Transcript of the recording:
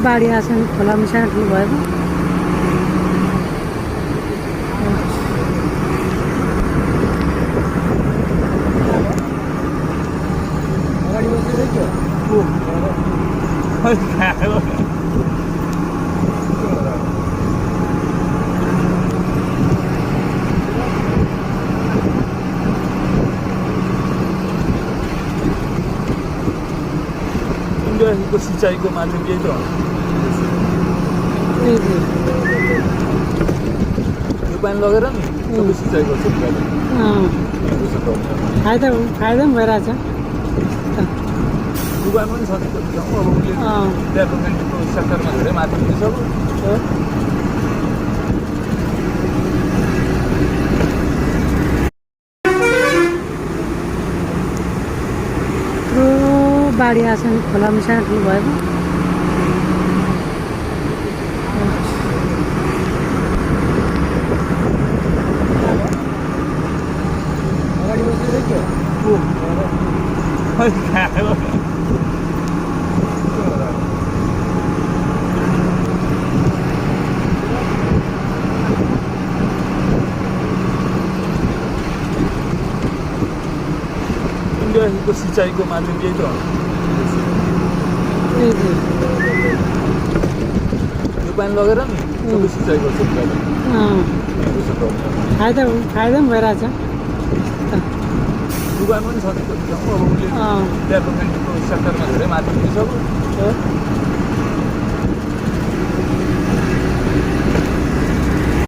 बाढी आएको छ नि खोला मिसाइनु भएको इन्डियाको सिँचाइको माध्यम यही त हो यो पानी लगेर नि सबै सिँचाइ गर्छ फाइदा पनि भइरहेछ दुकान पनि छ नि कति ठाउँ अब उसले डेभलपमेन्टको सेक्टरमा धेरै माध्यम दिइसक्यो बाढी आएको छ नि खोला मिसाइनु भएको इन्डियाको सिँचाइको माध्यम यही त हो यो पानी लगेर नि सबै सिँचाइ गर्छ फाइदा पनि भइरहेछ दुकान पनि छ नि कति ठाउँ अब उसले डेभलपमेन्टको सेक्टरमा धेरै माध्यम दिइसक्यो